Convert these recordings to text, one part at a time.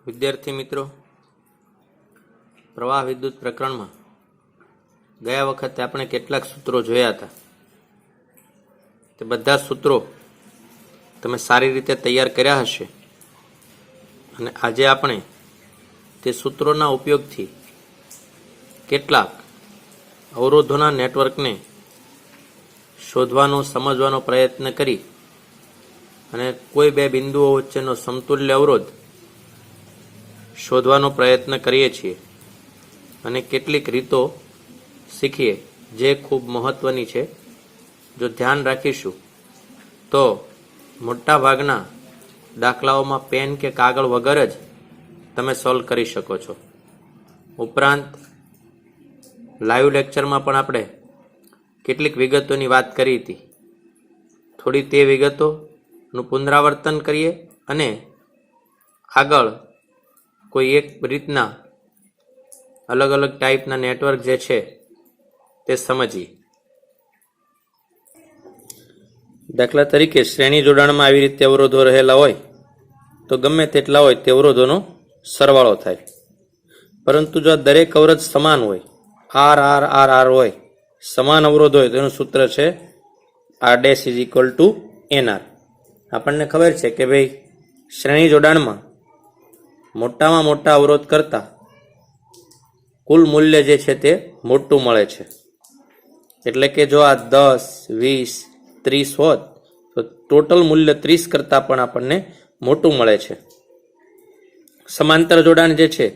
વિદ્યાર્થી મિત્રો, પ્રવાહ વિદ્યુત પ્રકરણમાં ગયા વખતે આપણે કેટલાક સૂત્રો જોયા હતા. તે બધા સૂત્રો તમે સારી રીતે તૈયાર કર્યા હશે અને આજે આપણે તે સૂત્રોના ઉપયોગથી કેટલાક અવરોધોના નેટવર્કને શોધવાનો સમજવાનો પ્રયત્ન કરી અને કોઈ બે બિંદુઓ વચ્ચેનો સમતુલ્ય અવરોધ શોધવાનો પ્રયત્ન કરીએ છીએ અને કેટલીક રીતો શીખીએ જે ખૂબ મહત્વની છે. જો ધ્યાન રાખીશું તો મોટા ભાગના દાખલાઓમાં પેન કે કાગળ વગર જ તમે સોલ્વ કરી શકો છો. ઉપરાંત લાઈવ લેક્ચરમાં પણ આપણે કેટલીક વિગતોની વાત કરી હતી. થોડી તે વિગતોનું પુનરાવર્તન કરીએ અને આગળ કોઈ એક રીતના અલગ અલગ ટાઈપના નેટવર્ક જે છે તે સમજીએ. દાખલા તરીકે શ્રેણી જોડાણમાં આવી રીતે અવરોધો રહેલા હોય તો ગમે તેટલા હોય તે અવરોધોનો સરવાળો થાય. પરંતુ જો દરેક અવરોધ સમાન હોય, આર આર આર આર હોય, સમાન અવરોધ હોય તો એનું સૂત્ર છે R dash is equal to NR. આપણને ખબર છે કે ભાઈ શ્રેણી જોડાણમાં મોટામાં મોટા અવરોધ કરતા કુલ મૂલ્ય જે છે તે મોટું મળે છે. એટલે કે જો આ 10, 20, 30 હોત તો ટોટલ મૂલ્ય 30 કરતા પણ આપણને મોટું મળે છે. સમાંતર જોડાણ જે છે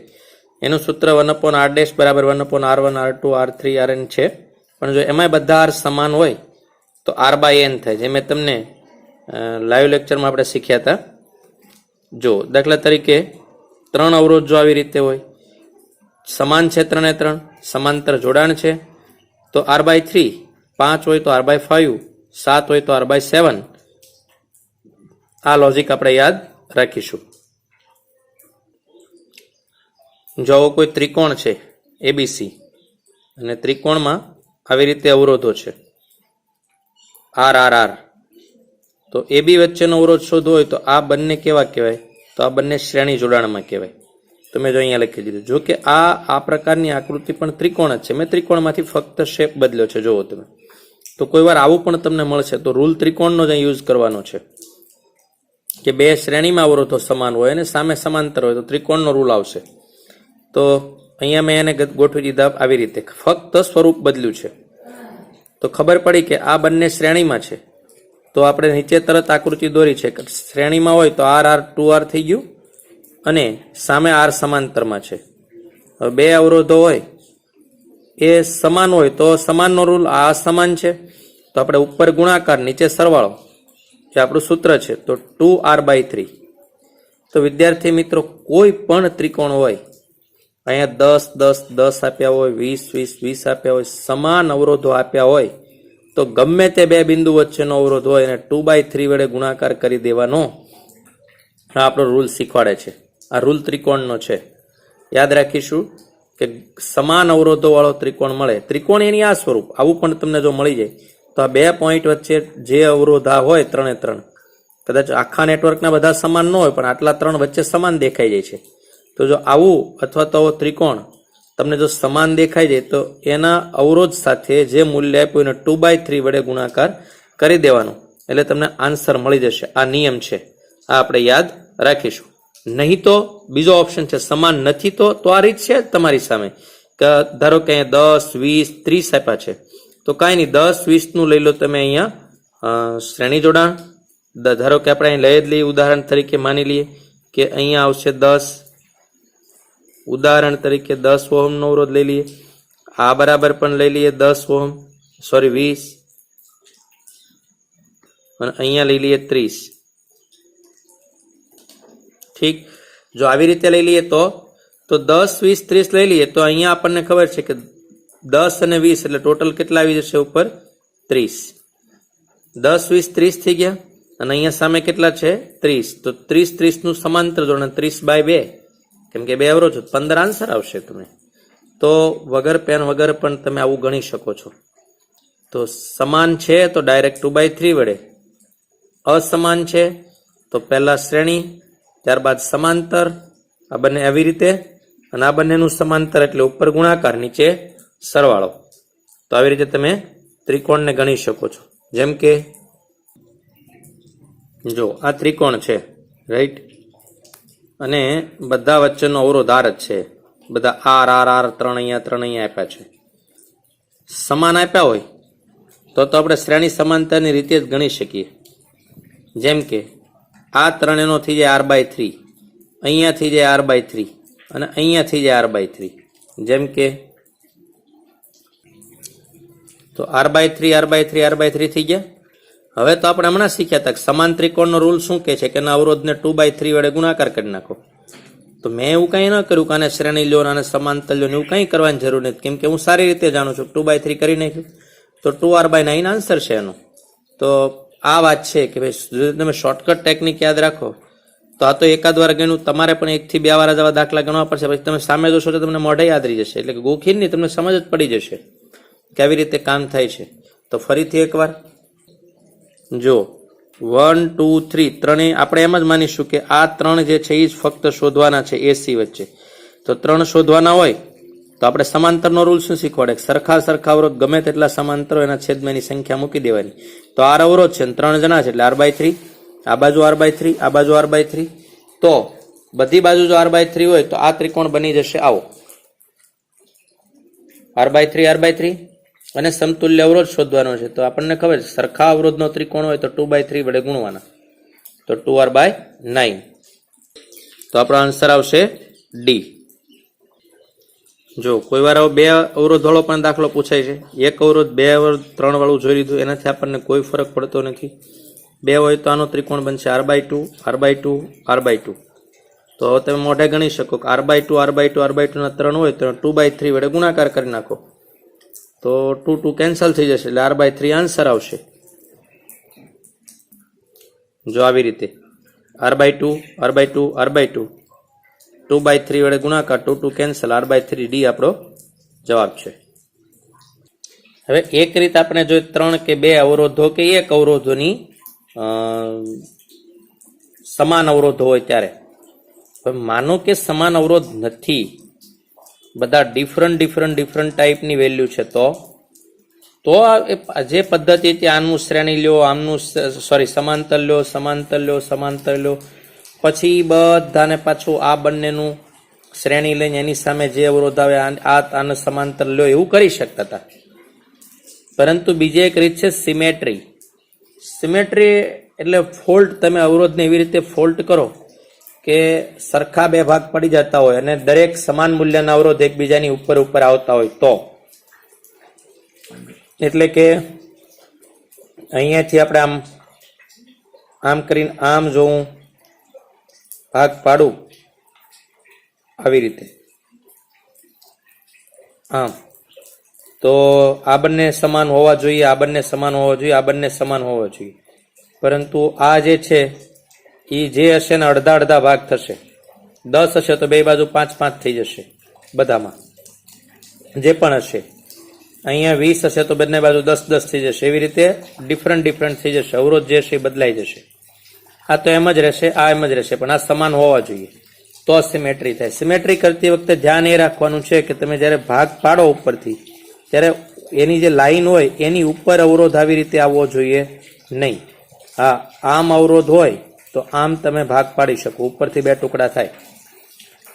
એનું સૂત્ર 1/r ડેશ બરાબર 1/r1 r2 r3 rn છે. પણ જો એમાં બધા r સમાન હોય તો r/n થાય, જે મેં તમને લાઈવ લેક્ચરમાં આપણે શીખ્યા હતા. જો દાખલા તરીકે 3 અવરોધ જો આવી રીતે હોય, સમાન છે 3 એ 3, સમાંતર જોડાણ છે તો r/3, 5 હોય તો r/5, 7 હોય તો r/7. આ લોજિક આપણે યાદ રાખીશું. જો કોઈ ત્રિકોણ છે ABC અને ત્રિકોણમાં આવી રીતે અવરોધો છે R R R, તો AB વચ્ચેનો અવરોધ શોધવો હોય તો આ બંને કેવા કહેવાય? તો આ બંને શ્રેણી જોડાણમાં કહેવાય. તો મેં જો અહીંયા લખી દીધું. જો કે આ પ્રકારની આકૃતિ પણ ત્રિકોણ જ છે. મેં ત્રિકોણમાંથી ફક્ત શેપ બદલ્યો છે. જોવો તમે, તો કોઈ વાર આવું પણ તમને મળશે તો રૂલ ત્રિકોણનો જ યુઝ કરવાનો છે કે બે શ્રેણીમાં અવરોધો સમાન હોય અને સામે સમાંતર હોય તો ત્રિકોણનો રૂલ આવશે. તો અહીંયા મેં એને ગોઠવી દીધા આવી રીતે, ફક્ત સ્વરૂપ બદલ્યું છે. તો ખબર પડી કે આ બંને શ્રેણીમાં છે તો આપણે નીચે તરત આકૃતિ દોરી છે કે શ્રેણીમાં હોય તો આર આર 2r થઈ ગયું અને સામે આર સમાંતરમાં છે. હવે બે અવરોધો હોય એ સમાન હોય તો સમાનનો રૂલ આ સમાન છે તો આપણે ઉપર ગુણાકાર નીચે સરવાળો જે આપણું સૂત્ર છે તો 2r/3. તો વિદ્યાર્થી મિત્રો, કોઈ પણ ત્રિકોણ હોય, અહીંયા 10 10 10 આપ્યા હોય, 20 20 20 આપ્યા હોય, સમાન અવરોધો આપ્યા હોય તો ગમે તે બે બિંદુ વચ્ચેનો અવરોધ હોય એને 2/3 વડે ગુણાકાર કરી દેવાનો. આ આપણો રૂલ શીખવાડે છે. આ રૂલ ત્રિકોણનો છે. યાદ રાખીશું કે સમાન અવરોધો વાળો ત્રિકોણ મળે. ત્રિકોણ એની આ સ્વરૂપ આવું પણ તમને જો મળી જાય તો આ બે પોઈન્ટ વચ્ચે જે અવરોધ આ હોય 3 એ 3, કદાચ આખા નેટવર્કના બધા સમાન ન હોય પણ આટલા 3 વચ્ચે સમાન દેખાઈ જાય છે. તો જો આવું અથવા તો ત્રિકોણ તમને જો સમાન દેખાઈ જાય તો એના અવરોધ સાથે જે મૂલ્ય આપ્યું એને 2/3 વડે ગુણાકાર કરી દેવાનું એટલે તમને આન્સર મળી જશે. આ નિયમ છે, આ આપણે યાદ રાખીશું. નહીં તો બીજો ઓપ્શન છે સમાન નથી તો આ રીત છે તમારી સામે કે ધારો કે અહીંયા 10 20 30 આપ્યા છે તો કાંઈ નહીં, 10 20 નું લઈ લો તમે અહીંયા શ્રેણી જોડાણ. ધારો કે આપણે અહીં લઈ જ લઈએ, ઉદાહરણ તરીકે માની લઈએ કે અહીંયા આવશે 10, ઉદાહરણ તરીકે 10 ઓહમનો અવરોધ લઈ લઈએ. આ બરાબર પણ લઈ લઈએ 10 ઓહમ, સોરી 20, અને અહીંયા લઈ લઈએ 30. ઠીક, જો આવી રીતે લઈ લઈએ તો 10 20 30 લઈ લઈએ તો અહીંયા આપણને ખબર છે કે 10 અને 20 એટલે ટોટલ કેટલા આવી જશે ઉપર? 30. 10 20 30 થઈ ગયા અને અહીંયા સામે કેટલા છે? 30. તો 30 30 નું સમાંતર જોડાણ 30/2, કેમ કે બે અવરોધ 15 આન્સર આવશે તમે. તો વગર પેન વગર પણ તમે આવું ગણી શકો છો. તો સમાન છે તો ડાયરેક્ટ 2/3 વડે, અસમાન છે તો પહેલા શ્રેણી, ત્યારબાદ સમાંતર, આ બંને આવી રીતે અને આ બંનેનું સમાંતર એટલે ઉપર ગુણાકાર નીચે સરવાળો. તો આવી રીતે તમે ત્રિકોણને ગણી શકો છો. જેમ કે જો આ ત્રિકોણ છે, રાઈટ, અને બધા વચ્ચેનો અવરોધ આર જ છે. બધા આર આર આર ત્રણ અહીંયા આપ્યા છે. સમાન આપ્યા હોય તો આપણે શ્રેણી સમાંતરની રીતે જ ગણી શકીએ. જેમ કે આ ત્રણેનો થઈ જાય r/3, અહીંયા થઈ જાય r/3 અને અહીંયા થઈ જાય r/3. જેમ કે તો r/3 r/3 r/3 થઈ ગયા. હવે તો આપણે હમણાં શીખ્યા હતા કે સમાન ત્રિકોણનો રૂલ શું કહે છે કે એના અવરોધને 2/3 વડે ગુણાકાર કરી નાખો. તો મેં એવું કંઈ ન કર્યું કે આને શ્રેણી લ્યો અને સમાંતર લ્યો એવું કંઈ કરવાની જરૂર નથી, કેમ કે હું સારી રીતે જાણું છું. 2/3 કરી નાખ્યું તો 2r/9 આન્સર છે એનો. તો આ વાત છે કે ભાઈ જો તમે શોર્ટકટ ટેકનિક યાદ રાખો તો આ તો એકાદ વાર ગણ્યું, તમારે પણ 1 થી 2 વાર જવા દાખલા ગણવા પડશે. પછી તમે સામે જોશો તો તમને મોઢે યાદ રહી જશે, એટલે કે ગોખીને નહીં, તમને સમજ જ પડી જશે કે આવી રીતે કામ થાય છે. તો ફરીથી એકવાર જો 1 2 3 ત્રણેય આપણે એમ જ માનીશું કે આ ત્રણ જે છે એ જ ફક્ત શોધવાના છે એસી વચ્ચે. તો ત્રણ શોધવાના હોય તો આપણે સમાંતરનો રૂલ શું શીખવાડે? સરખા અવરોધ ગમે તેટલા સમાંતર હોય એના છેદમાં એની સંખ્યા મૂકી દેવાની. તો આર અવરોધ છે, 3 જણા છે એટલે r/3, આ બાજુ r/3, આ બાજુ r/3. તો બધી બાજુ જો r/3 હોય તો આ ત્રિકોણ બની જશે આવો, r/3 r/3. અને સમતુલ્ય અવરોધ શોધવાનો છે. તો આપણને ખબર છે સરખા અવરોધનો ત્રિકોણ હોય તો 2/3 વડે ગુણવાના, તો 2r/9. તો આપણો આન્સર આવશે ડી. જો કોઈ વાર બે અવરોધ વાળો પણ દાખલો પૂછાય છે, એક અવરોધ બે અવરોધ 3 વાળું જોઈ લીધું, એનાથી આપણને કોઈ ફરક પડતો નથી. 2 હોય તો આનો ત્રિકોણ બનશે r/2 r/2 r/2. તો હવે તમે મોઢે ગણી શકો કે r/2 r/2 r/2 ના 3 હોય તો 2/3 વડે ગુણાકાર કરી નાખો તો 2 2 કેન્સલ થઈ જશે એટલે r/3 આન્સર આવશે. જો આવી રીતે r/2 r/2 r/2 2/3 વડે ગુણાકાર 2 2 કેન્સલ r/3 ડી આપણો જવાબ છે. હવે એક રીત આપણે જો 3 કે 2 અવરોધો કે એક અવરોધોની સમાન અવરોધો હોય ત્યારે, માનો કે સમાન અવરોધ નથી, બધા ડિફરન્ટ ટાઈપની વેલ્યુ છે, તો જે પદ્ધતિથી આનું શ્રેણી લ્યો, આમનું સમાંતર લ્યો, પછી બધાને પાછું આ બંનેનું શ્રેણી લઈને એની સામે જે અવરોધ આવે આને સમાંતર લ્યો એવું કરી શકતા હતા. પરંતુ બીજી એક રીત છે સિમેટ્રી. સિમેટ્રી એટલે ફોલ્ટ, તમે અવરોધને એવી રીતે ફોલ્ટ કરો કે સરખા બે ભાગ પડી જતા હોય અને દરેક સમાન મૂલ્યના અવરોધ એકબીજાની ઉપર આવતા હોય. તો એટલે કે અહીંયાથી આપણે આમ કરીને આમ જોઉં, ભાગ પાડું આવી રીતે આમ, તો આ બંને સમાન હોવા જોઈએ, આ બંને સમાન હોવા જોઈએ, આ બંને સમાન હોવા જોઈએ. પરંતુ આ જે છે એ જે હશે ને અડધા ભાગ થશે. 10 હશે તો બે બાજુ 5 5 થઈ જશે બધામાં જે પણ હશે. અહીંયા 20 હશે તો બંને બાજુ 10 10 થઈ જશે. એવી રીતે ડિફરન્ટ થઈ જશે, અવરોધ જે છે એ બદલાઈ જશે. આ તો એમ જ રહેશે, આ એમ જ રહેશે, પણ આ સમાન હોવા જોઈએ તો સિમેટ્રી થાય. સિમેટ્રી કરતી વખતે ધ્યાન એ રાખવાનું છે કે તમે જ્યારે ભાગ પાડો ઉપરથી ત્યારે એની જે લાઈન હોય એની ઉપર અવરોધ આવી રીતે આવવો જોઈએ નહીં. હા, આમ અવરોધ હોય તો આમ તમે ભાગ પાડી શકો, ઉપરથી 2 ટુકડા થાય.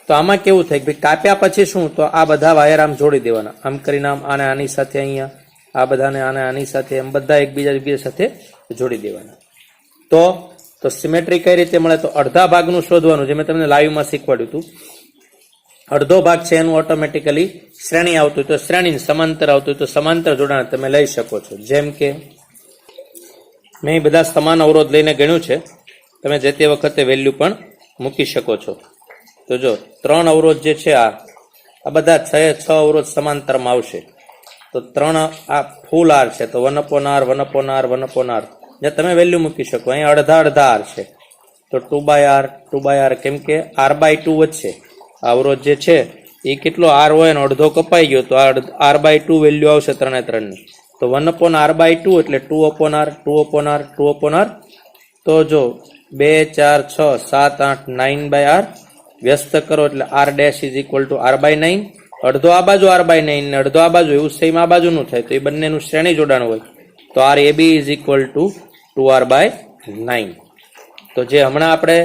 તો આમાં કેવું થાય કે ભાઈ કાપ્યા પછી શું, તો આ બધા વાયર આમ જોડી દેવાના, આમ કરીને આને આની સાથે, અહીંયા આ બધાને આને આની સાથે, એમ બધા એકબીજા સાથે જોડી દેવાના. તો સિમેટ્રી કઈ રીતે મળે? તો અડધા ભાગનું શોધવાનું, જે મેં તમને લાઈવમાં શીખવાડ્યું હતું. અડધો ભાગ છે એનું ઓટોમેટિકલી શ્રેણી આવતું હોય તો શ્રેણી, સમાંતર આવતું હોય તો સમાંતર જોડાણ તમે લઈ શકો છો. જેમ કે મેં બધા સમાન અવરોધ લઈને ગણ્યું છે, તમે જે તે વખતે વેલ્યુ પણ મૂકી શકો છો. તો જો 3 અવરોધ જે છે આ બધા 6 અવરોધ સમાંતરમાં આવશે. તો 3 આ ફૂલ આર છે તો 1/r 1/r 1/r જે તમે વેલ્યુ મૂકી શકો. અહીં અડધા આર છે તો 2/r કેમ કે r/2 વચ્ચે અવરોધ જે છે એ કેટલો આર હોય ને અડધો કપાઈ ગયો તો r/2 વેલ્યુ આવશે 3 ની. તો 1/r/2 એટલે 2/r. તો જો 2 4 6 7 8 9/r વ્યસ્ત કરો એટલે R dash is equal to R by 9, અડધો આ બાજુ આર બાય 9 ને અડધો આ બાજુ, એવું સેમ આ બાજુનું થાય તો એ બંનેનું શ્રેણી જોડાણ હોય તો R A B is equal to 2r by 9. તો જે હમણાં આપણે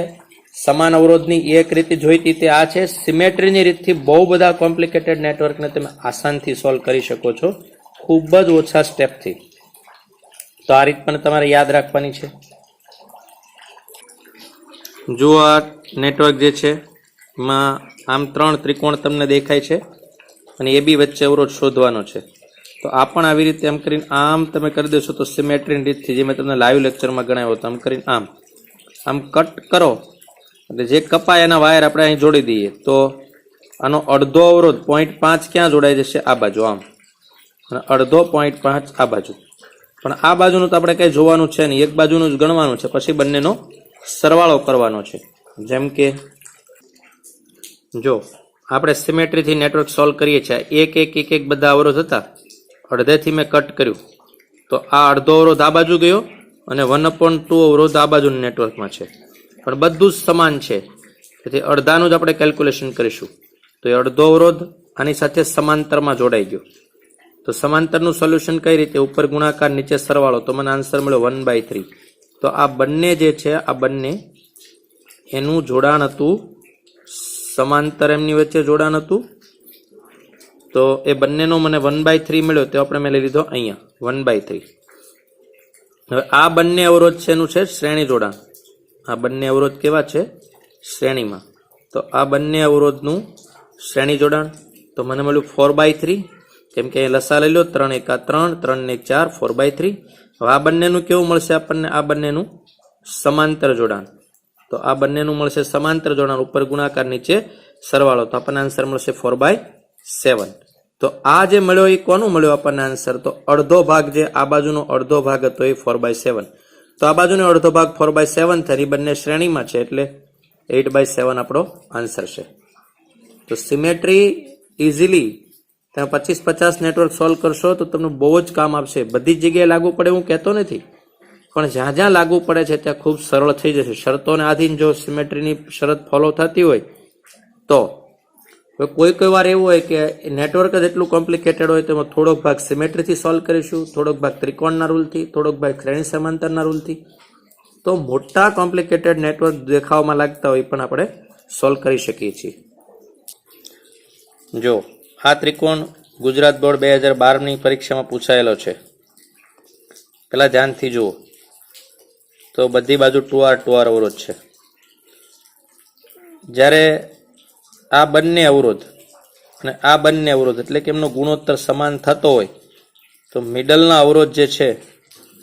સમાન અવરોધની એક રીત જોઈતી તે આ છે. સિમેટ્રીની રીતથી બહુ બધા કોમ્પ્લિકેટેડ નેટવર્કને તમે આસાનથી સોલ્વ કરી શકો છો, ખૂબ જ ઓછા સ્ટેપથી. તો આ રીત પણ તમારે યાદ રાખવાની છે. જો આ નેટવર્ક જે છે એમાં આમ 3 ત્રિકોણ તમને દેખાય છે અને એ બી વચ્ચે અવરોધ શોધવાનો છે. તો આ પણ આવી રીતે એમ કરીને આમ તમે કરી દેશો તો સિમેટ્રીની રીતથી, જે મેં તમને લાઈવ લેક્ચરમાં ગણાવ્યો હતો, આમ કરીને આમ કટ કરો એટલે જે કપાય એના વાયર આપણે અહીં જોડી દઈએ તો આનો અડધો અવરોધ 0.5 ક્યાં જોડાઈ જશે? આ બાજુ આમ, અને અડધો 0.5 આ બાજુ. પણ આ બાજુનું તો આપણે કંઈ જોવાનું છે નહીં, એક બાજુનું જ ગણવાનું છે, પછી બંનેનો સરવાળો કરવાનો છે. જેમ કે જો આપણે સિમેટ્રીથી નેટવર્ક સોલ્વ કરીએ છીએ, એક બધા અવરોધ હતા, અડધેથી મેં કટ કર્યું તો આ અડધો અવરોધ આ બાજુ ગયો અને 1/2 અવરોધ આ બાજુના નેટવર્કમાં છે, પણ બધું જ સમાન છે. તેથી અડધાનું જ આપણે કેલ્ક્યુલેશન કરીશું. તો એ અડધો અવરોધ આની સાથે સમાંતરમાં જોડાઈ ગયો. તો સમાંતરનું સોલ્યુશન કઈ રીતે? ઉપર ગુણાકાર, નીચે સરવાળો. તો મને આન્સર મળ્યો 1/3. તો આ બંને જે છે, આ બંને એનું જોડાણ હતું, સમાંતર એમની વચ્ચે જોડાણ હતું. તો એ બંનેનો મને 1/3 મળ્યો, તો આપણે મેં લઈ લીધો અહીંયા 1/3. હવે આ બંને અવરોધ છે એનું છે શ્રેણી જોડાણ. આ બંને અવરોધ કેવા છે? શ્રેણીમાં. તો આ બંને અવરોધનું શ્રેણી જોડાણ તો મને મળ્યું 4/3. કેમ કે લસા લઈ લો, 3 × 1 3, 3 × 1 4, 4/3. હવે આ બંનેનું કેવું મળશે આપણને? આ બંનેનું સમાંતર જોડાણ. તો આ બંનેનું મળશે સમાંતર જોડાણ, ઉપર ગુણાકાર, નીચે સરવાળો. તો આપણને આન્સર મળશે 4/7. તો આ જે મળ્યો એ કોનું મળ્યો આપણને આન્સર? તો અડધો ભાગ, જે આ બાજુનો અડધો ભાગ હતો એ 4/7. તો આ બાજુનો અડધો ભાગ 4/7 થાય, એ બંને શ્રેણીમાં છે એટલે 8/7 આપણો આન્સર છે. તો સિમેટ્રી ઇઝીલી તમે 25-50 નેટવર્ક સોલ્વ કરશો તો તમને બહુ જ કામ આપશે. બધી જ જગ્યાએ લાગુ પડે હું કહેતો નથી, પણ જ્યાં જ્યાં લાગુ પડે છે ત્યાં ખૂબ સરળ થઈ જશે. શરતોને આધીન જો સિમેટ્રીની શરત ફોલો થતી હોય તો. કોઈ વાર એવું હોય કે નેટવર્ક જ એટલું કોમ્પ્લિકેટેડ હોય તો એમાં થોડોક ભાગ સિમેટ્રીથી સોલ્વ કરીશું, થોડોક ભાગ ત્રિકોણના રૂલથી, થોડોક ભાગ શ્રેણી સમાંતરના રૂલથી. તો મોટા કોમ્પ્લિકેટેડ નેટવર્ક દેખાવમાં લાગતા હોય પણ આપણે સોલ્વ કરી શકીએ છીએ. જો આ ત્રિકોણ ગુજરાત બોર્ડ 2012ની પરીક્ષામાં પૂછાયેલો છે. પેલા ધ્યાનથી જુઓ તો બધી બાજુ 2r અવરોધ છે. જ્યારે આ બંને અવરોધ અને આ બંને અવરોધ એટલે કે એમનો ગુણોત્તર સમાન થતો હોય તો મિડલના અવરોધ જે છે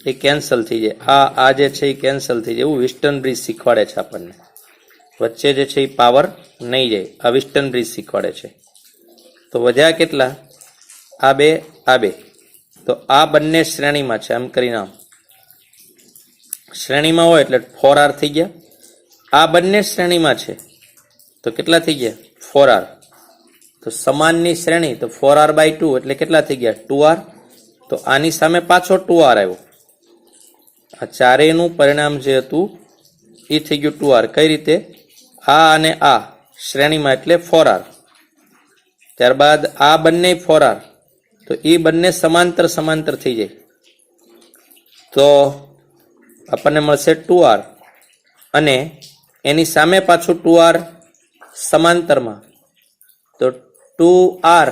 એ કેન્સલ થઈ જાય. આ જે છે એ કેન્સલ થઈ જાય. એવું વિસ્ટન બ્રિજ શીખવાડે છે આપણને. વચ્ચે જે છે એ પાવર નહીં જાય, આ વિસ્ટન બ્રિજ શીખવાડે છે. તો વધ્યા કેટલા? આ બે. તો આ બંને શ્રેણીમાં છે. આમ કરીને આમ શ્રેણીમાં હોય એટલે 4r થઈ ગયા. આ બંને શ્રેણીમાં છે તો કેટલા થઈ ગયા? 4r. તો સમાનની શ્રેણી તો 4r/2 એટલે કેટલા થઈ ગયા? 2r. તો આની સામે પાછો 2r આવ્યો. આ ચારેયનું પરિણામ જે હતું એ થઈ ગયું 2r. કઈ રીતે? આ અને આ શ્રેણીમાં એટલે 4r. ત્યારબાદ આ બંને 4r, તો એ બંને સમાંતર થઈ જાય તો આપણને મળશે 2r. અને એની સામે પાછું 2r સમાંતરમાં, તો 2r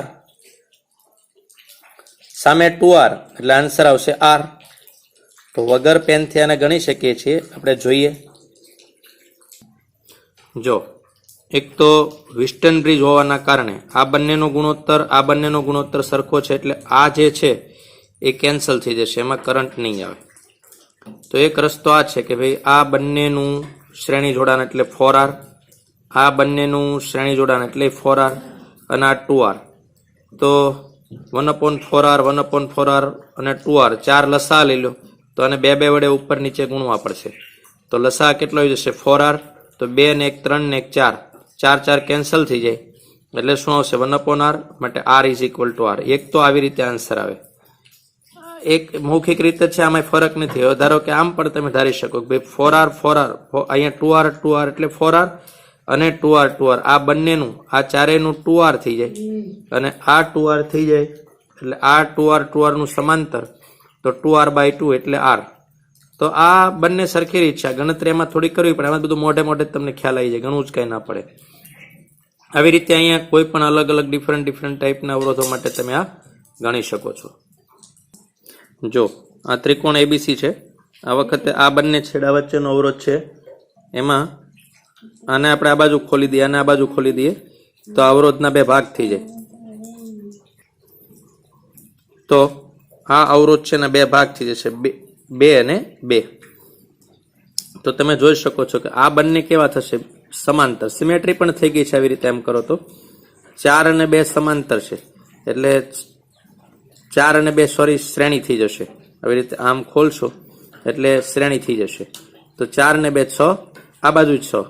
સામે 2r એટલે આન્સર આવશે r. તો વગર પેનથી આને ગણી શકીએ છીએ આપણે. જોઈએ જો એક તો વિસ્ટન બ્રિજ હોવાના કારણે આ બંનેનો ગુણોત્તર સરખો છે એટલે આ જે છે એ કેન્સલ થઈ જશે, એમાં કરંટ નહીં આવે. તો એક રસ્તો આ છે કે ભાઈ આ બંનેનું શ્રેણી જોડાણ એટલે 4r, આ બંનેનું શ્રેણી જોડાણ એટલે 4r અને આ 2r. તો 1/4r, 1/4r અને 2r, 4 લસા લઈ લો તો આને 2 વડે ઉપર નીચે ગુણવા પડશે. તો લસા કેટલો આવી જશે? 4r. તો 2 ને 1 3 ને 1 4, 4 કેન્સલ થઈ જાય એટલે શું આવશે? 1/r. માટે r is equal two r. એક તો આવી રીતે આન્સર આવે. એક મૌખિક રીતે છે, આમાં ફરક નથી. હવે ધારો કે આમ પણ તમે ધારી શકો કે ભાઈ 4r, અહીંયા 2r એટલે 4r અને 2r આ બંનેનું આ ચારેયનું 2r થઈ જાય અને આ 2r થઈ જાય એટલે આ 2r નું સમાંતર તો 2r/2 એટલે r. તો આ બંને સરખી રીત છે. ગણતરી એમાં થોડી કરવી પડે, એમાં બધું મોઢે મોઢે તમને ખ્યાલ આવી જાય, ઘણું જ કઈ ના પડે. આવી રીતે અહીંયા કોઈ પણ અલગ અલગ ડિફરન્ટ ટાઈપના અવરોધો માટે તમે આ ગણી શકો છો. જો આ ત્રિકોણ એબીસી છે, આ વખતે આ બંને છેડા વચ્ચેનો અવરોધ છે, એમાં આને આપણે આ બાજુ ખોલી દઈએ અને આ બાજુ ખોલી દઈએ તો અવરોધના બે ભાગ થઈ જાય. તો આ અવરોધ છે ને બે ભાગ થઈ જશે, 2 અને 2. તો તમે જોઈ શકો છો કે આ બંને કેવા થશે? સમાંતર. સિમેટ્રી પણ થઈ ગઈ છે. આવી રીતે એમ કરો તો 4 અને 2 સમાંતર છે એટલે 4 અને 2 શ્રેણી થઈ જશે. આવી રીતે આમ ખોલશો એટલે શ્રેણી થઈ જશે. તો 4 અને 2 6, આ બાજુ 6,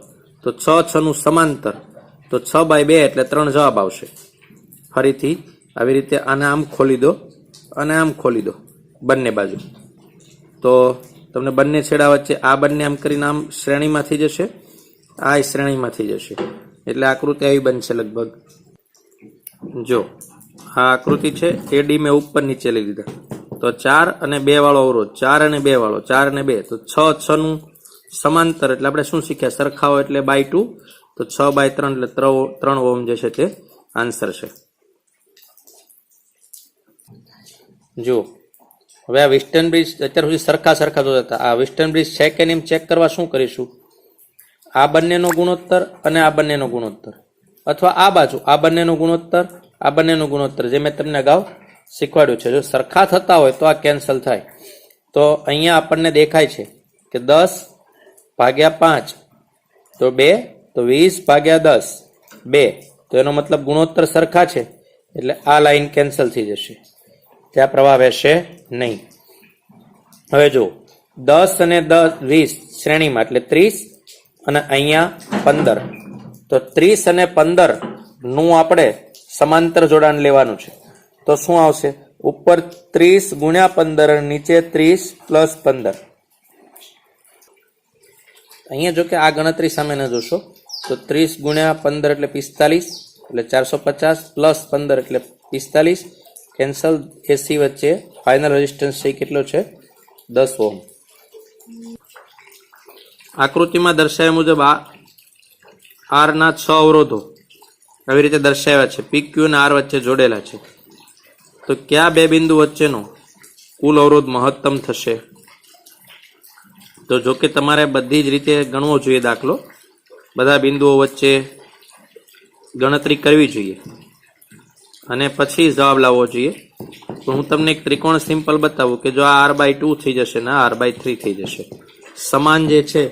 તો 6 નું સમાંતર, તો 6/2 એટલે 3 જવાબ આવશે. ફરીથી આવી રીતે આને આમ ખોલી દો અને આમ ખોલી દો બંને બાજુ, તો તમને બંને છેડા વચ્ચે આ બંને આમ કરીને આમ શ્રેણીમાં થઈ જશે, આ શ્રેણીમાં થઈ જશે. એટલે આકૃતિ આવી બનશે લગભગ. જો આ આકૃતિ છે એડી મેં ઉપર નીચે લઈ લીધા. તો 4 અને 2 વાળો અવરોધ, 4 અને 2 વાળો, 4 અને 2, તો 6 નું સમાંતર એટલે આપણે શું શીખ્યા? સરખાવો એટલે /2, તો 6/3 એટલે 3 ઓહ્મ જે છે તે આન્સર છે. જો હવે આ વિસ્ટન બ્રિજ અત્યાર સુધી સરખા જોતા હતા. આ વિસ્ટન બ્રિજ છે કે નહીં ચેક કરવા શું કરીશું? આ બંનેનો ગુણોત્તર અને આ બંનેનો ગુણોત્તર, અથવા આ બાજુ આ બંનેનો ગુણોત્તર, આ બંનેનો ગુણોત્તર, જે મેં તમને અગાઉ શીખવાડ્યું છે. જો સરખા થતા હોય તો આ કેન્સલ થાય. તો અહીંયા આપણને દેખાય છે કે 10/5 તો 2, તો 20/10 2. તો એનો મતલબ ગુણોત્તર સરખા છે એટલે આ લાઈન કેન્સલ થઈ જશે, ત્યાં પ્રવાહ વહેશે નહીં. હવે જો 10 અને 20 શ્રેણીમાં એટલે 30 અને અહીંયા 15, તો 30 અને 15 નું આપણે સમાંતર જોડાણ લેવાનું છે. તો શું આવશે? ઉપર 30 × 15, નીચે 30 + 15. અહીંયા જો કે આ ગણતરી સામે ન જોશો તો 30 × 15 એટલે 45, એટલે 450 + 15 એટલે 45. કેન્સલ. એસી વચ્ચે ફાઇનલ રેઝિસ્ટન્સ છે કેટલો છે? 10 ઓહ્મ. આકૃતિમાં દર્શાવ્યા મુજબ આ આર ના 6 અવરોધો આવી રીતે દર્શાવ્યા છે, PQ અને R વચ્ચે જોડેલા છે. તો કયા બે બિંદુ વચ્ચેનો કુલ અવરોધ મહત્તમ થશે? તો જો કે તમારે બધી જ રીતે ગણવો જોઈએ દાખલો, બધા બિંદુઓ વચ્ચે ગણતરી કરવી જોઈએ અને પછી જવાબ લાવવો જોઈએ. તો હું તમને એક ત્રિકોણ સિમ્પલ બતાવું કે જો આ r/2 થઈ જશે ને આ r/3 થઈ જશે. સમાન જે છે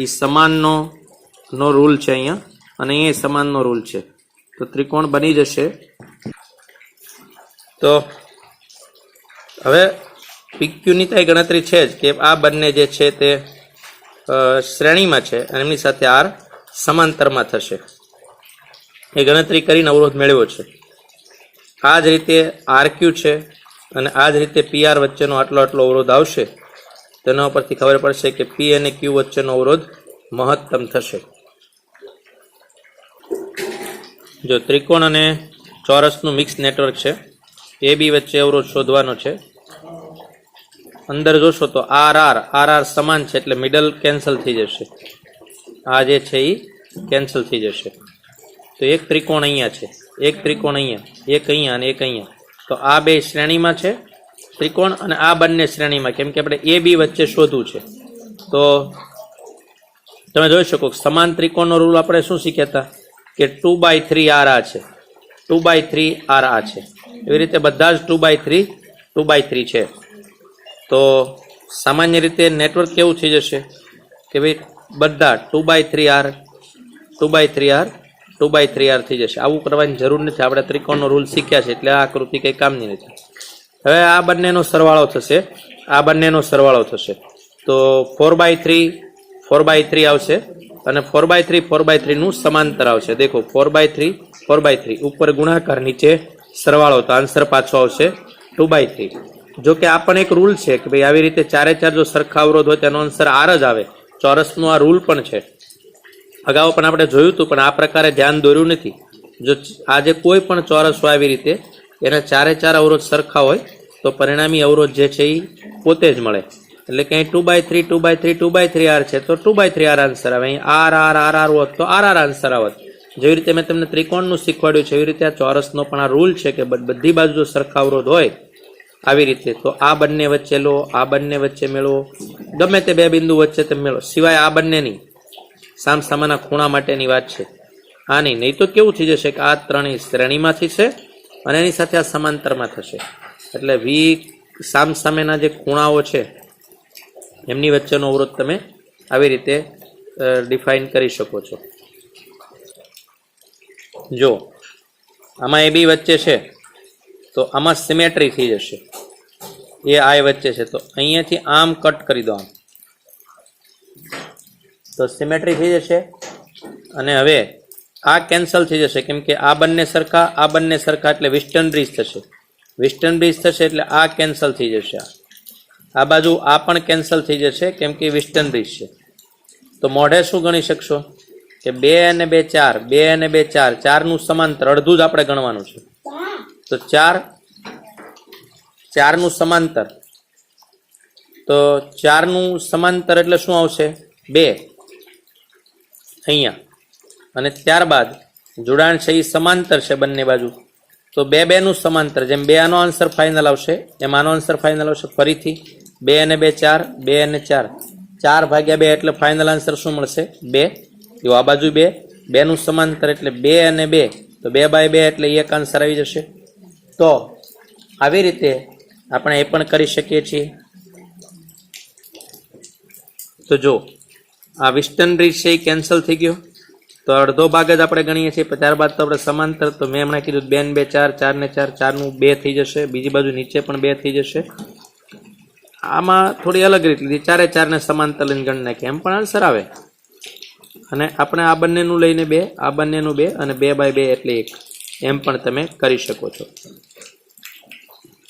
એ સમાનનો રૂલ છે અહીંયા, અને અહીંયા સમાનનો રૂલ છે, તો ત્રિકોણ બની જશે. તો હવે PQ ની તો ગણતરી છે જ કે આ બંને જે છે તે શ્રેણીમાં છે અને એમની સાથે R સમાંતરમાં થશે. એ ગણતરી કરીને અવરોધ મેળવ્યો છે. આ જ રીતે RQ છે અને આ જ રીતે PR વચ્ચેનો આટલો અવરોધ આવશે. તેના પરથી ખબર પડશે કે P અને Q વચ્ચેનો અવરોધ મહત્તમ થશે. જો ત્રિકોણ અને ચોરસનું મિક્સ નેટવર્ક છે, AB વચ્ચે અવરોધ શોધવાનો છે. અંદર જોશો તો RR સમાન છે એટલે મિડલ કેન્સલ થઈ જશે, આ જે છે એ કેન્સલ થઈ જશે. તો એક ત્રિકોણ અહીંયા છે, એક ત્રિકોણ અહીંયા, એક અહીંયા અને એક અહીંયા. તો આ બે શ્રેણીમાં છે ત્રિકોણ અને આ બંને શ્રેણીમાં, કેમ કે આપણે AB વચ્ચે શોધવું છે. તો તમે જોઈ શકો સમાન ત્રિકોણનો રૂલ આપણે શું શીખ્યા હતા કે 2/3R આ છે, 2/3R આ છે. એવી રીતે બધા જ 2/3 છે. તો સામાન્ય રીતે નેટવર્ક કેવું થઈ જશે કે ભાઈ બધા 2/3R થઈ જશે. આવું કરવાની જરૂર નથી, આપણે ત્રિકોણનો રૂલ શીખ્યા છે એટલે આ આકૃતિ કંઈ કામની નથી. હવે આ બંનેનો સરવાળો થશે, આ બંનેનો સરવાળો થશે તો 4/3 આવશે અને 4/3 નું સમાંતર આવશે. દેખો 4/3 ઉપર ગુણાકાર, નીચે સરવાળો, તો આન્સર પાછો આવશે 2/3. જો કે આ પણ એક રૂલ છે કે ભાઈ આવી રીતે ચારે ચાર જો સરખા અવરોધ હોય તેનો આન્સર R જ આવે. ચોરસનો આ રૂલ પણ છે. અગાઉ પણ આપણે જોયું હતું, પણ આ પ્રકારે ધ્યાન દોર્યું નથી. જો આજે કોઈ પણ ચોરસ હોય આવી રીતે એના ચારે ચાર અવરોધ સરખા હોય તો પરિણામી અવરોધ જે છે એ પોતે જ મળે. એટલે કે અહીં 2/3 2/3 2/3 આર છે તો 2/3 આર આન્સર આવે. અહીં આર આર આર આર હોત તો આર આર આન્સર આવત. જેવી રીતે મેં તમને ત્રિકોણનું શીખવાડ્યું છે એવી રીતે આ ચોરસનો પણ આ રૂલ છે કે બધી બાજુ જો સરખા અવરોધ હોય આવી રીતે તો આ બંને વચ્ચે લો, આ બંને વચ્ચે મેળવો, ગમે તે બે બિંદુ વચ્ચે તમે મેળવો, સિવાય આ બંનેની સામસામાના ખૂણા માટેની વાત છે. આ નહીં તો કેવું થઈ જશે કે આ ત્રણેય શ્રેણીમાંથી છે અને એની સાથે આ સમાંતરમાં થશે. એટલે વી સામસામેના જે ખૂણાઓ છે એમની વચ્ચેનો અવરોધ તમે આવી રીતે ડિફાઇન કરી શકો છો. જો આમાં એ બી વચ્ચે છે તો આમાં સિમેટ્રી થઈ જશે. એ આ વચ્ચે છે તો અહીંયાથી આમ કટ કરી દો, આમ તો સિમેટ્રી થઈ જશે. અને હવે આ કેન્સલ થઈ જશે કેમ કે આ બંને સરખા એટલે વિસ્ટર્ન બ્રિજ થશે. વિસ્ટર્ન બ્રિજ થશે એટલે આ કેન્સલ થઈ જશે. આ બાજુ આ પણ કેન્સલ થઈ જશે કેમ કે વિસ્ટર્ન બ્રિજ છે. તો મોઢે શું ગણી શકશો કે 2 અને 2 4, 2 અને 2 4, 4નું સમાંતર અડધું જ આપણે ગણવાનું છે. તો 4નું સમાંતર, તો 4નું સમાંતર એટલે શું આવશે 2 અહીંયા, અને ત્યારબાદ જોડાણ છે એ સમાંતર છે બંને બાજુ તો 2 2 નું સમાંતર, જેમ 2 આનો આન્સર ફાઇનલ આવશે એમ આનો આન્સર ફાઇનલ આવશે. ફરીથી 2 અને 2 4, 2 અને 4, 4/2 એટલે ફાઇનલ આન્સર શું મળશે 2. જો આ બાજુ 2, 2 નું સમાંતર એટલે 2 અને 2 તો 2/2 એટલે એક આન્સર આવી જશે. તો આવી રીતે આપણે એ પણ કરી શકીએ છીએ. તો જો આ વિસ્ટર્ન બ્રિજ છે એ કેન્સલ થઈ ગયો તો અડધો ભાગ જ આપણે ગણીએ છીએ. ત્યારબાદ તો આપણે સમાંતર, તો મેં હમણાં કીધું 2 ને 2 4, 4 ને 4, 4નું 2 થઈ જશે. બીજી બાજુ નીચે પણ 2 થઈ જશે. આમાં થોડી અલગ રીત લીધી, 4 એ 4 ને સમાંતર લઈને ગણી નાખીએ એમ પણ આન્સર આવે. અને આપણે આ બંનેનું લઈને 2, આ બંનેનું 2 અને 2/2 એટલે 1 એમ પણ તમે કરી શકો છો.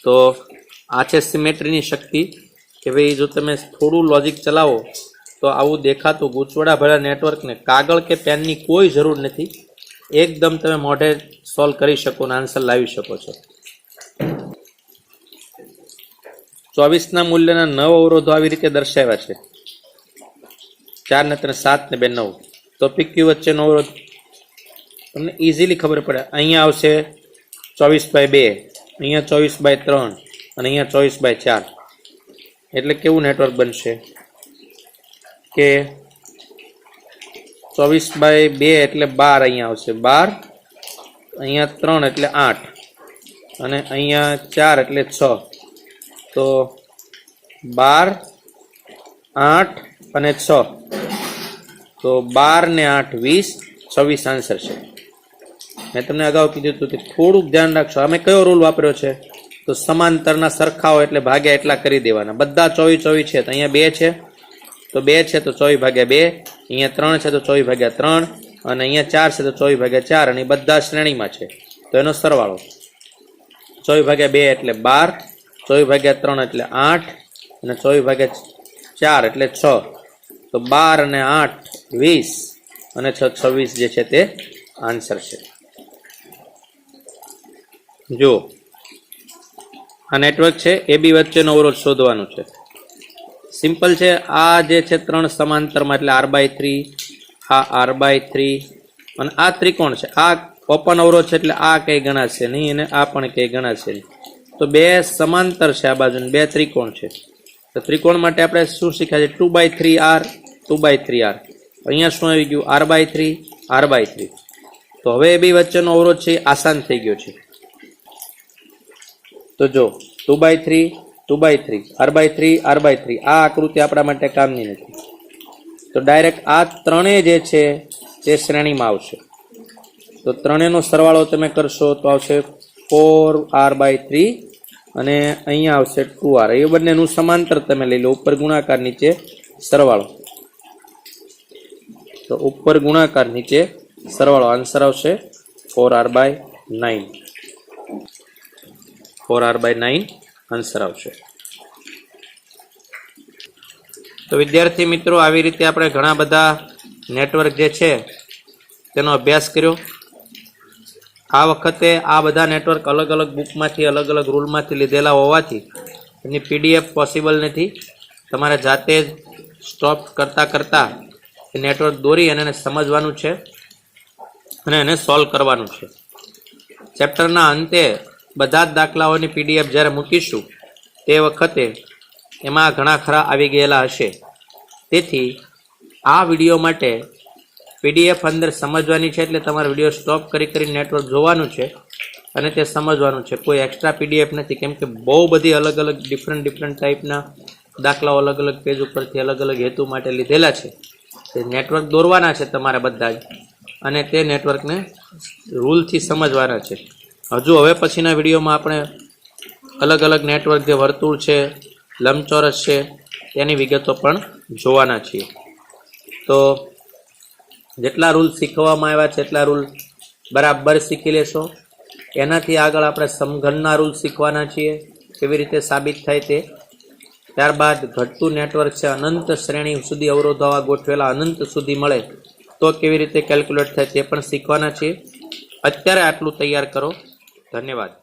તો આ છે સિમેટ્રીની શક્તિ કે ભાઈ જો તમે થોડું લોજિક ચલાવો તો આવું દેખાતું ગૂંચવડા ભર્યા નેટવર્કને કાગળ કે પેનની કોઈ જરૂર નથી, એકદમ તમે મોઢે સોલ્વ કરી શકો અને આન્સર લાવી શકો છો. 24ના મૂલ્યના 9 અવરોધો આવી રીતે દર્શાવ્યા છે. 4 ને 3 7 ને 2 9. તો PQ વચ્ચેનો અવરોધ તમને ઇઝીલી ખબર પડે. અહીંયા આવશે 24/2, અહીંયા 24/3 અને અહીંયા 24/4. એટલે કેવું નેટવર્ક બનશે કે 24/2 એટલે 12 અહીંયા આવશે 12, અહીંયા 3 એટલે 8 અને અહીંયા 4 એટલે 6. તો 12, 8 અને 6 તો 12 ને 8 20, 26 આન્સર છે. મેં તમને અગાઉ કીધું હતું કે થોડુંક ધ્યાન રાખશો. અમે કયો રૂલ વાપર્યો છે તો સમાંતરના સરખા હોય એટલે ભાગ્યા એટલા કરી દેવાના. બધા 24 છે તો અહીંયા 2 છે તો 2 છે તો 24/2, અહીંયા 3 છે તો 24/3 અને અહીંયા 4 છે તો 24/4 અને બધા શ્રેણીમાં છે તો એનો સરવાળો 24/2 એટલે 12, 24/3 એટલે 8 અને 24/4 એટલે 6. તો 12 અને 8 20 અને 6 26 જે છે તે આન્સર છે. જો આ નેટવર્ક છે એ બી વચ્ચેનો અવરોધ શોધવાનું છે. સિમ્પલ છે. આ જે છે 3 સમાંતરમાં એટલે r/3, આ r/3 અને આ ત્રિકોણ છે. આ ઓપન અવરોધ છે એટલે આ કંઈ ગણાશે નહીં અને આ પણ કંઈ ગણાશે નહીં. તો 2 સમાંતર છે આ બાજુ, 2 ત્રિકોણ છે. તો ત્રિકોણ માટે આપણે શું શીખ્યા છે 2/3r, 2/3r. અહીંયા શું આવી ગયું r/3, r/3. તો હવે એ બી વચ્ચેનો અવરોધ છે આસાન થઈ ગયો છે. તો જો 2/3, 2/3, r/3, r/3 આ આકૃતિ આપણા માટે કામની નથી. તો ડાયરેક્ટ આ ત્રણેય જે છે તે શ્રેણીમાં આવશે. તો ત્રણેયનો સરવાળો તમે કરશો તો આવશે 4r/3 અને અહીંયા આવશે 2r. એ બંનેનું સમાંતર તમે લઈ લો, ઉપર ગુણાકાર નીચે સરવાળો. તો ઉપર ગુણાકાર નીચે સરવાળો આન્સર આવશે 4r/9. 4r/9 આન્સર આવશે. તો વિદ્યાર્થી મિત્રો આવી રીતે આપણે ઘણા બધા નેટવર્ક જે છે તેનો અભ્યાસ કર્યો. આ વખતે આ બધા નેટવર્ક અલગ અલગ બુકમાંથી અલગ અલગ રૂલમાંથી લીધેલા હોવાથી એની પીડીએફ પોસિબલ નથી. તમારે જાતે જ સ્ટોપ કરતાં એ નેટવર્ક દોરી અને એને સમજવાનું છે અને એને સોલ્વ કરવાનું છે. ચેપ્ટરના અંતે બધા જ દાખલાઓની પીડીએફ જ્યારે મૂકીશું તે વખતે એમાં ઘણા ખરા આવી ગયેલા હશે. તેથી આ વિડીયો માટે પીડીએફ અંદર સમજવાની છે, એટલે તમારે વિડીયો સ્ટોપ કરી નેટવર્ક જોવાનું છે અને તે સમજવાનું છે. કોઈ એક્સ્ટ્રા પીડીએફ નથી, કેમ કે બહુ બધી અલગ અલગ ડિફરન્ટ ટાઈપના દાખલાઓ અલગ અલગ પેજ ઉપરથી અલગ અલગ હેતુ માટે લીધેલા છે. તે નેટવર્ક દોરવાના છે તમારે બધા જ, અને તે નેટવર્કને રૂલથી સમજવાના છે. હજુ હવે પછીના વિડીયોમાં આપણે અલગ અલગ નેટવર્ક જે વર્તુળ છે, લંબચોરસ છે, તેની વિગતો પણ જોવાના છીએ. તો જેટલા રૂલ શીખવવામાં આવ્યા છે એટલા રૂલ બરાબર શીખી લેશો. એનાથી આગળ આપણે સમઘનના રૂલ શીખવાના છીએ, કેવી રીતે સાબિત થાય તે. ત્યારબાદ ઘટતું નેટવર્ક છે, અનંત શ્રેણી સુધી અવરોધો ગોઠવેલા અનંત સુધી મળે તો કેવી રીતે કેલ્ક્યુલેટ થાય તે પણ શીખવાના છીએ. અત્યારે આટલું તૈયાર કરો. ધન્યવાદ.